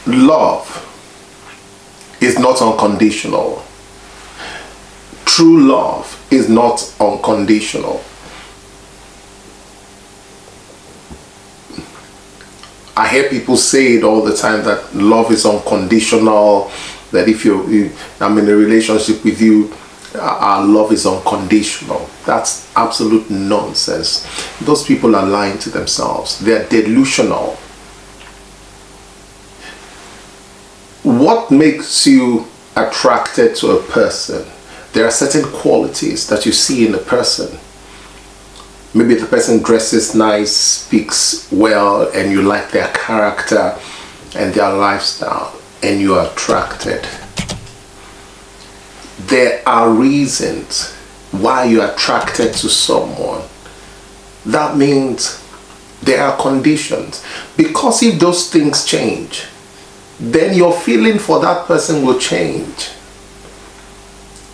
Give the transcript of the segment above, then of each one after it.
love is not unconditional. True love is not unconditional. I hear people say it all the time that love is unconditional, that if I'm in a relationship with you, our love is unconditional. That's absolute nonsense. Those people are lying to themselves. They're delusional. What makes you attracted to a person? There are certain qualities that you see in a person. Maybe the person dresses nice, speaks well, and you like their character and their lifestyle, and you are attracted. There are reasons why you're attracted to someone. That means there are conditions. Because if those things change, then your feeling for that person will change.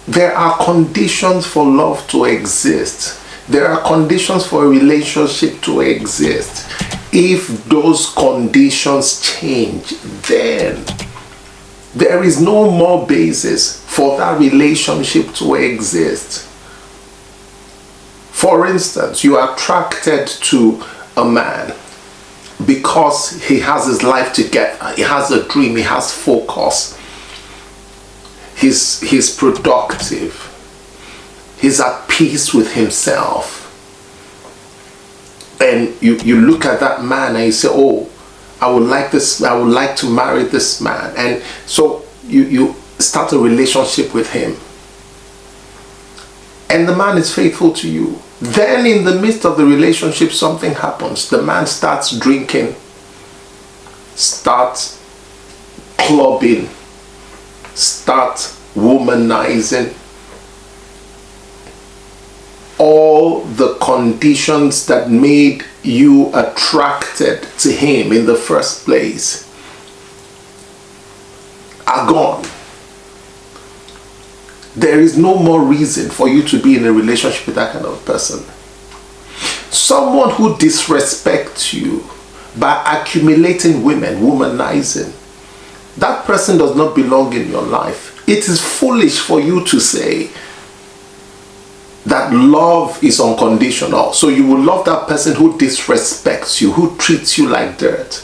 There are conditions for love to exist. There are conditions for a relationship to exist. If those conditions change, then there is no more basis for that relationship to exist. For instance, you are attracted to a man because he has his life together, he has a dream, he has focus, he's productive, he's at peace with himself. And you look at that man and you say, oh, I would like to marry this man. And so you start a relationship with him. And the man is faithful to you. Then in the midst of the relationship, something happens. The man starts drinking, starts clubbing, starts womanizing. All the conditions that made you attracted to him in the first place are gone. There is no more reason for you to be in a relationship with that kind of person. Someone who disrespects you by accumulating women, womanizing, that person does not belong in your life. It is foolish for you to say that love is unconditional. So you will love that person who disrespects you, who treats you like dirt,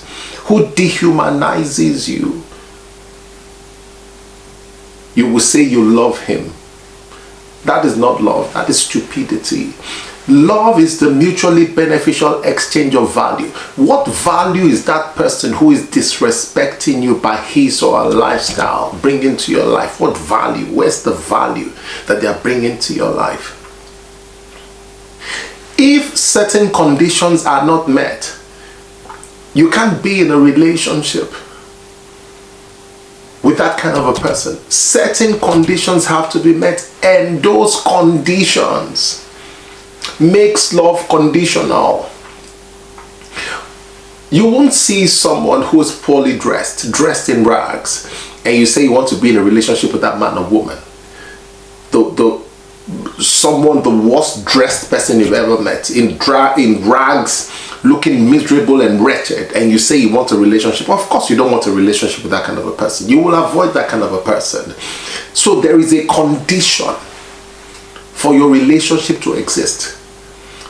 who dehumanizes you. You will say you love him. That is not love. That is stupidity. Love is the mutually beneficial exchange of value. What value is that person who is disrespecting you by his or her lifestyle bringing to your life? What value? Where's the value that they are bringing to your life? If certain conditions are not met, you can't be in a relationship with that kind of a person. Certain conditions have to be met, and those conditions makes love conditional. You won't see someone who is poorly dressed in rags, and you say you want to be in a relationship with that man or woman. The worst dressed person you've ever met, in rags, looking miserable and wretched, and you say you want a relationship. Of course you don't want a relationship with that kind of a person. You will avoid that kind of a person. So there is a condition for your relationship to exist.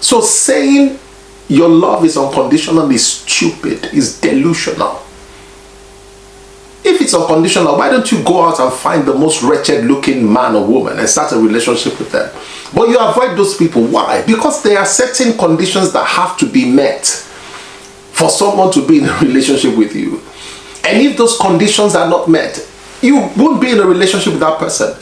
So saying your love is unconditional is stupid, is delusional. If it's unconditional, why don't you go out and find the most wretched looking man or woman and start a relationship with them? But you avoid those people. Why? Because there are certain conditions that have to be met for someone to be in a relationship with you. And if those conditions are not met, you won't be in a relationship with that person.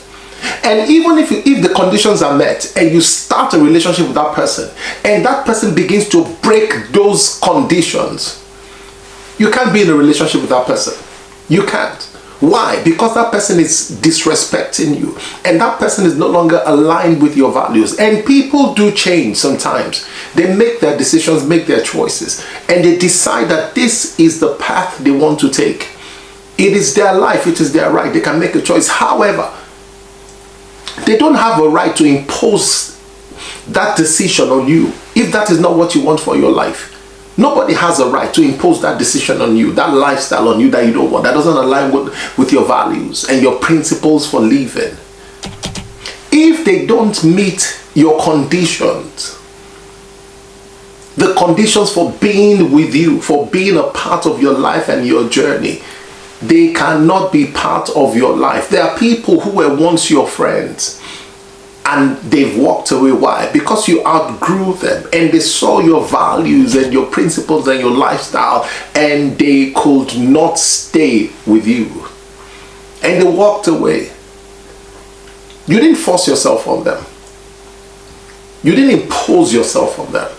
And even if the conditions are met and you start a relationship with that person and that person begins to break those conditions, you can't be in a relationship with that person. You can't. Why? Because that person is disrespecting you and that person is no longer aligned with your values. And people do change sometimes. They make their decisions, make their choices, and they decide that this is the path they want to take. It is their life, it is their right. They can make a choice. However, they don't have a right to impose that decision on you if that is not what you want for your life. Nobody has a right to impose that decision on you, that lifestyle on you that you don't want, that doesn't align with your values and your principles for living. If they don't meet your conditions, the conditions for being with you, for being a part of your life and your journey, they cannot be part of your life. There are people who were once your friends and they've walked away. Why? Because you outgrew them and they saw your values and your principles and your lifestyle, and they could not stay with you. And they walked away. You didn't force yourself on them. You didn't impose yourself on them.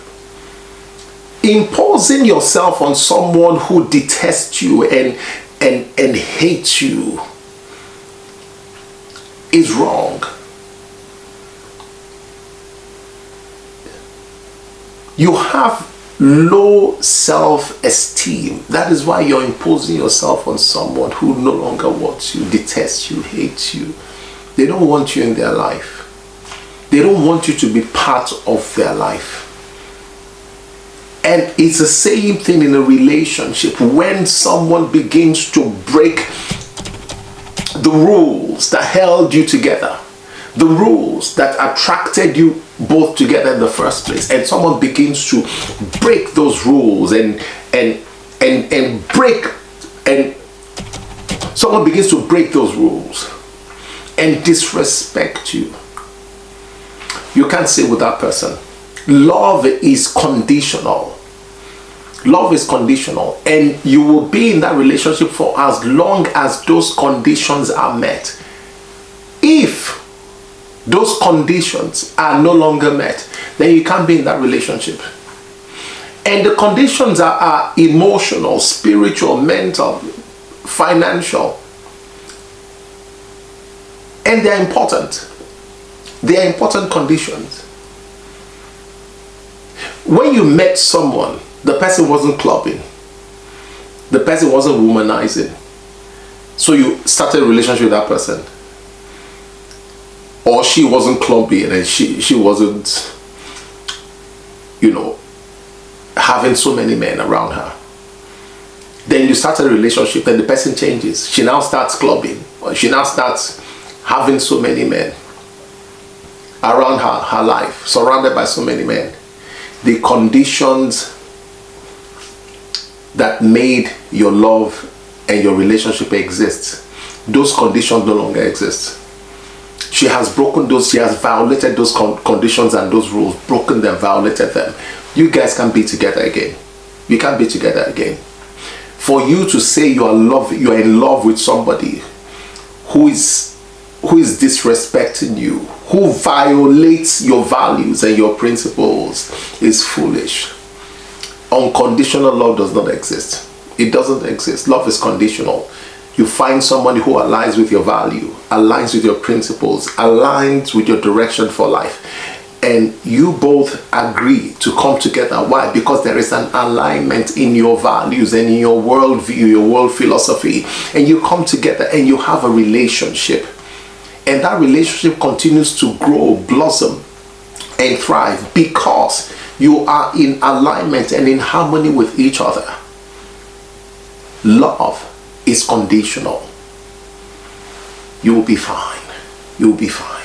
Imposing yourself on someone who detests you and hates you is wrong. You have low self-esteem. That is why you're imposing yourself on someone who no longer wants you, detests you, hates you. They don't want you in their life. They don't want you to be part of their life. And it's the same thing in a relationship. When someone begins to break the rules that held you together, the rules that attracted you both together in the first place, and someone begins to break those rules someone begins to break those rules and disrespect you, you can't stay with that person. Love is conditional. Love is conditional, and you will be in that relationship for as long as those conditions are met. If those conditions are no longer met, then you can't be in that relationship. And the conditions are emotional, spiritual, mental, financial. And they're important. They are important conditions. When you met someone, the person wasn't clubbing. The person wasn't womanizing. So you started a relationship with that person. Or she wasn't clumpy and she wasn't, having so many men around her. Then you start a relationship and the person changes. She now starts clubbing. Or she now starts having so many men around her life, surrounded by so many men. The conditions that made your love and your relationship exist, those conditions no longer exist. She has broken those, she has violated those conditions and those rules, broken them, violated them. You guys can't be together again. You can't be together again. For you to say you are in love with somebody who is disrespecting you, who violates your values and your principles, is foolish. Unconditional love does not exist. It doesn't exist. Love is conditional. You find someone who aligns with your value, aligns with your principles, aligns with your direction for life, and you both agree to come together. Why? Because there is an alignment in your values and in your worldview, your world philosophy, and you come together and you have a relationship, and that relationship continues to grow, blossom, and thrive because you are in alignment and in harmony with each other. Love is conditional. You will be fine. You will be fine.